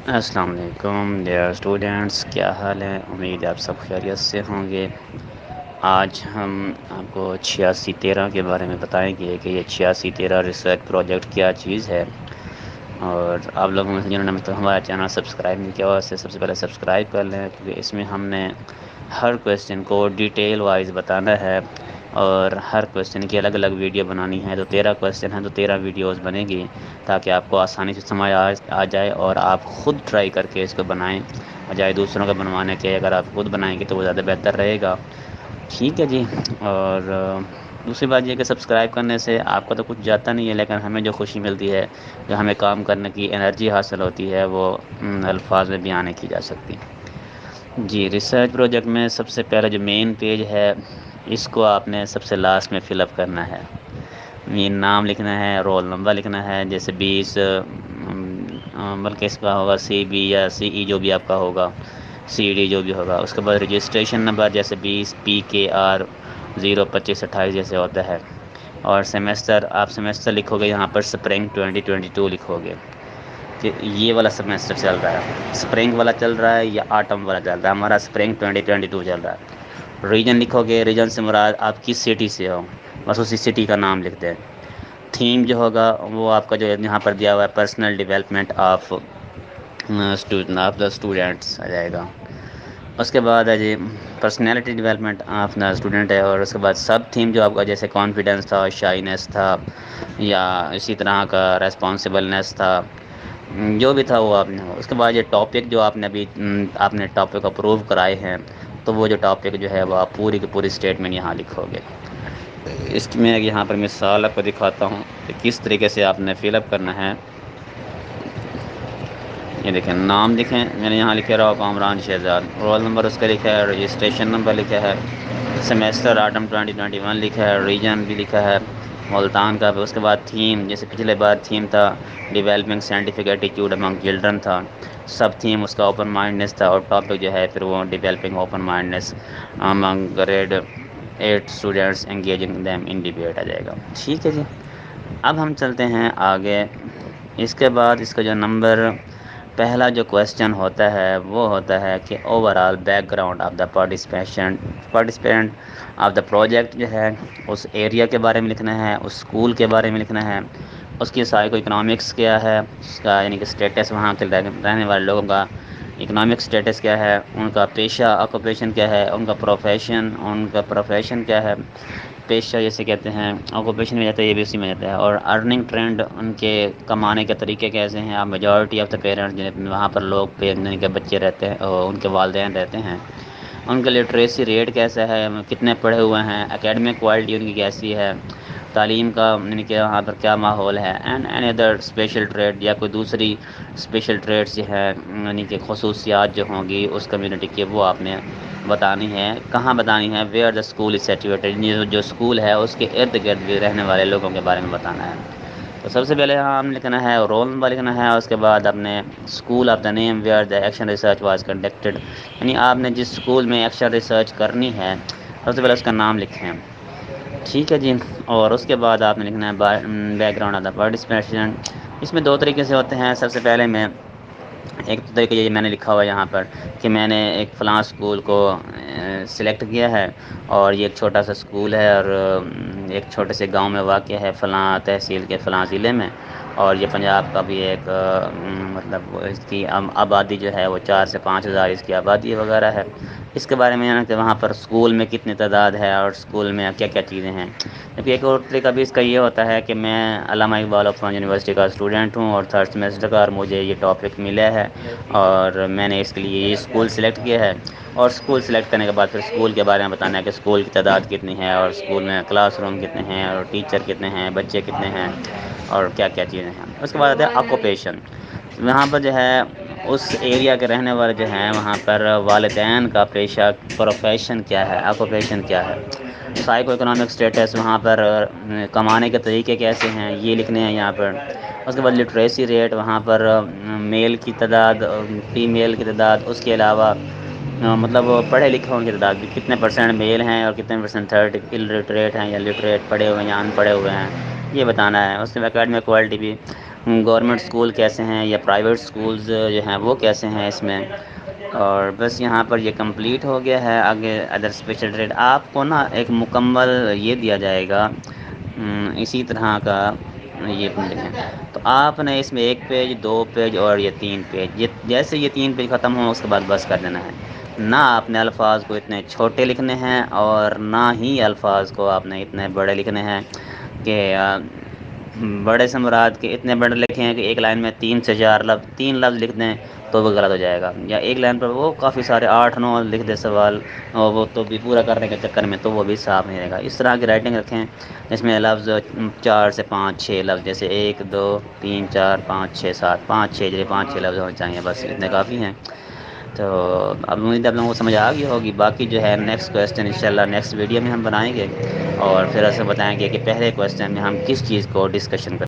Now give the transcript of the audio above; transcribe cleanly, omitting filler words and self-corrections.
السلام علیکم dear students, کیا حال ہے؟ امید ہے آپ سب خیریت سے ہوں گے۔ آج ہم آپ کو 8613 کے بارے میں بتائیں گے کہ یہ 8613 ریسرچ پروجیکٹ کیا چیز ہے، اور آپ لوگوں میں سے جنہوں نے ہمارا چینل سبسکرائب نہیں کیا اسے سب سے پہلے سبسکرائب کر لیں، کیونکہ اس میں ہم نے ہر کویسچن کو ڈیٹیل وائز بتانا ہے، اور ہر کویسچن کی الگ الگ ویڈیو بنانی ہے۔ تو 13 کویسچن ہیں تو 13 ویڈیوز بنے گی، تاکہ آپ کو آسانی سے سمجھ آ جائے اور آپ خود ٹرائی کر کے اس کو بنائیں، بجائے دوسروں کا بنوانے کے۔ اگر آپ خود بنائیں گے تو وہ زیادہ بہتر رہے گا، ٹھیک ہے جی۔ اور دوسری بات یہ کہ سبسکرائب کرنے سے آپ کو تو کچھ جاتا نہیں ہے، لیکن ہمیں جو خوشی ملتی ہے، جو ہمیں کام کرنے کی انرجی حاصل ہوتی ہے، وہ الفاظ میں بیان نہیں کی جا سکتی۔ جی، ریسرچ پروجیکٹ میں سب سے پہلے جو مین پیج ہے، اس کو آپ نے سب سے لاسٹ میں فل اپ کرنا ہے۔ مین نام لکھنا ہے، رول نمبر لکھنا ہے، جیسے 20، بلکہ اس کا ہوگا CB یا CE جو بھی آپ کا ہوگا، CD جو بھی ہوگا۔ اس کے بعد رجسٹریشن نمبر جیسے 20 PKR 02528 جیسے ہوتا ہے، اور سیمیسٹر آپ سیمیسٹر لکھو گے یہاں پر سپرنگ 2022 لکھو گے کہ یہ والا سیمیسٹر چل رہا ہے، سپرنگ والا چل رہا ہے یا آٹم والا چل رہا ہے۔ ہمارا سپرنگ 2022 چل رہا ہے۔ ریجن لکھو گے، ریجن سے مراد آپ کس سٹی سے ہو، بس اسی سٹی کا نام لکھ دیں۔ تھیم جو ہوگا وہ آپ کا جو یہاں پر دیا ہوا ہے، پرسنل ڈیولپمنٹ آف اسٹوڈنٹس آ جائے گا۔ اس کے بعد ہے جی personality development of the student ہے، اور اس کے بعد سب تھیم جو آپ کا جیسے کانفیڈنس تھا، شائنیس تھا، یا اسی طرح کا ریسپانسبلنس تھا، جو بھی تھا وہ آپ نے۔ اس کے بعد یہ ٹاپک جو آپ نے ابھی آپ نے ٹاپک اپروو کرائے ہیں، تو وہ جو ٹاپک جو ہے وہ آپ پوری کی پوری اسٹیٹمنٹ یہاں لکھو گے۔ اس میں یہاں پر مثال آپ کو دکھاتا ہوں کہ کس طریقے سے آپ نے فل اپ کرنا ہے۔ یہ دیکھیں، نام لکھیں، میں نے یہاں لکھے رہا کامران شہزاد، رول نمبر اس کا لکھا ہے، رجسٹریشن نمبر لکھا ہے، سیمیسٹر آٹم 2021 لکھا ہے، ریجن بھی لکھا ہے ملتان کا۔ اس کے بعد تھیم جیسے پچھلے بار تھیم تھا developing scientific attitude among children تھا، سب تھیم اس کا اوپن مائنڈنیس تھا، اور ٹاپک جو ہے پھر وہ developing open mindedness among grade 8 students engaging them in debate آ جائے گا، ٹھیک ہے جی۔ اب ہم چلتے ہیں آگے۔ اس کے بعد اس کا جو نمبر پہلا جو کویسچن ہوتا ہے وہ ہوتا ہے کہ over all back ground of the participant of the project جو ہے، اس ایریا کے بارے میں لکھنا ہے، اس اسکول کے بارے میں لکھنا ہے، اس کی سائیکو اکنامکس کیا ہے، اس کا یعنی کہ اسٹیٹس، وہاں کے رہنے والے لوگوں کا اکنامک اسٹیٹس کیا ہے، ان کا پیشہ آکوپیشن کیا ہے، ان کا پروفیشن کیا ہے، پیشہ جیسے کہتے ہیں، آکوپیشن میں جاتا ہے، یہ بھی اسی میں جاتا ہے، اور ارننگ ٹرینڈ، ان کے کمانے کے طریقے کیسے ہیں۔ اب میجورٹی آف دا پیرنٹس وہاں پر لوگ جن کے بچے رہتے ہیں اور ان کے والدین رہتے ہیں، ان کا لٹریسی ریٹ کیسا ہے، کتنے پڑھے ہوئے ہیں، اکیڈمک کوالٹی ان کی کیسی ہے، تعلیم کا یعنی کہ وہاں پر کیا ماحول ہے، and any other special trade یا کوئی دوسری اسپیشل ٹریڈس جو ہے، یعنی کہ خصوصیات جو ہوں گی اس کمیونٹی کے، وہ آپ نے بتانی ہے۔ کہاں بتانی ہے؟ ویئر دا اسکول از سیچویٹڈ، جو اسکول ہے اس کے ارد گرد بھی رہنے والے لوگوں کے بارے میں بتانا ہے۔ تو سب سے پہلے یہاں ہم لکھنا ہے رول نمبر لکھنا ہے، اس کے بعد اپنے school of the name where the action research was conducted, یعنی آپ نے جس اسکول میں ایکشن ریسرچ کرنی ہے سب سے پہلے اس کا نام لکھیں، ٹھیک ہے جی۔ اور اس کے بعد آپ نے لکھنا ہے background of the participation. اس میں دو طریقے سے ہوتے ہیں۔ سب سے پہلے میں ایک طریقہ یہ میں نے لکھا ہوا ہے یہاں پر کہ میں نے ایک فلاں اسکول کو سلیکٹ کیا ہے، اور یہ ایک چھوٹا سا اسکول ہے، اور ایک چھوٹے سے گاؤں میں واقع ہے، فلاں تحصیل کے فلاں ضلع میں، اور یہ پنجاب کا بھی ایک مطلب اس کی آبادی جو ہے وہ 4 سے 5 ہزار اس کی آبادی وغیرہ ہے۔ اس کے بارے میں کہ وہاں پر اسکول میں کتنی تعداد ہے اور اسکول میں کیا کیا چیزیں ہیں۔ جبکہ ایک اور طریقہ بھی اس کا یہ ہوتا ہے کہ میں علامہ اقبال اوپن یونیورسٹی کا اسٹوڈنٹ ہوں اور 3rd سیمیسٹر کا، اور مجھے یہ ٹاپک ملا ہے اور میں نے اس کے لیے یہ اسکول سلیکٹ کیا ہے، اور اسکول سلیکٹ کرنے کے بعد پھر اسکول کے بارے میں بتانا ہے کہ اسکول کی تعداد کتنی ہے، اور اسکول میں کلاس روم کتنے ہیں، اور ٹیچر کتنے ہیں، بچے کتنے ہیں، اور کیا کیا چیزیں ہیں۔ اس کے بعد آتا ہے آکوپیشن۔ وہاں پر جو ہے اس ایریا کے رہنے والے جو ہیں وہاں پر والدین کا پیشہ پروفیشن کیا ہے، آکوپیشن کیا ہے، سائیکو اکنامک اسٹیٹس، وہاں پر کمانے کے طریقے کیسے ہیں، یہ لکھنے ہیں یہاں پر۔ اس کے بعد لٹریسی ریٹ، وہاں پر میل کی تعداد اور فیمیل کی تعداد، اس کے علاوہ مطلب پڑھے لکھے ہونے کی تعداد بھی کتنے پرسنٹ میل ہیں اور کتنے پرسنٹ تھرڈ الٹریٹ ہیں یا لٹریٹ پڑھے ہوئے ہیں یا ان پڑھے ہوئے ہیں، یہ بتانا ہے۔ اس کے بعد اکیڈمک کوالٹی بھی گورنمنٹ اسکول کیسے ہیں یا پرائیویٹ اسکولز جو ہیں وہ کیسے ہیں اس میں. اور بس یہاں پر یہ کمپلیٹ ہو گیا ہے. آگے ادر اسپیشل ٹریڈ آپ کو نا ایک مکمل یہ دیا جائے گا اسی طرح کا. یہ لکھیں تو آپ نے اس میں 1 پیج 2 پیج اور یہ 3 پیج جیسے یہ 3 پیج ختم ہوں اس کے بعد بس کر دینا ہے. نہ آپ نے الفاظ کو اتنے چھوٹے لکھنے ہیں اور نہ ہی الفاظ کو آپ نے اتنے بڑے لکھنے ہیں کہ بڑے سے مراد کے اتنے بڑے لکھے ہیں کہ ایک لائن میں 3 سے 4 لفظ 3 لفظ لکھ دیں تو وہ غلط ہو جائے گا. یا ایک لائن پر وہ کافی سارے 8 9 لکھ دے سوال اور وہ تو بھی پورا کرنے کے چکر میں تو وہ بھی صاف نہیں رہے گا. اس طرح کی رائٹنگ رکھیں جس میں لفظ 4 سے 5 6 لفظ جیسے 1 2 3 4 5 6 7 5 6 5 6 لفظ ہونے چاہیے. بس اتنے کافی ہیں. تو اب امید آپ لوگوں کو سمجھ آ گئی ہوگی. باقی جو ہے نیکسٹ کویسچن انشاءاللہ نیکسٹ ویڈیو میں ہم بنائیں گے اور پھر ایسے بتائیں گے کہ پہلے کویسچن میں ہم کس چیز کو ڈسکشن کریں.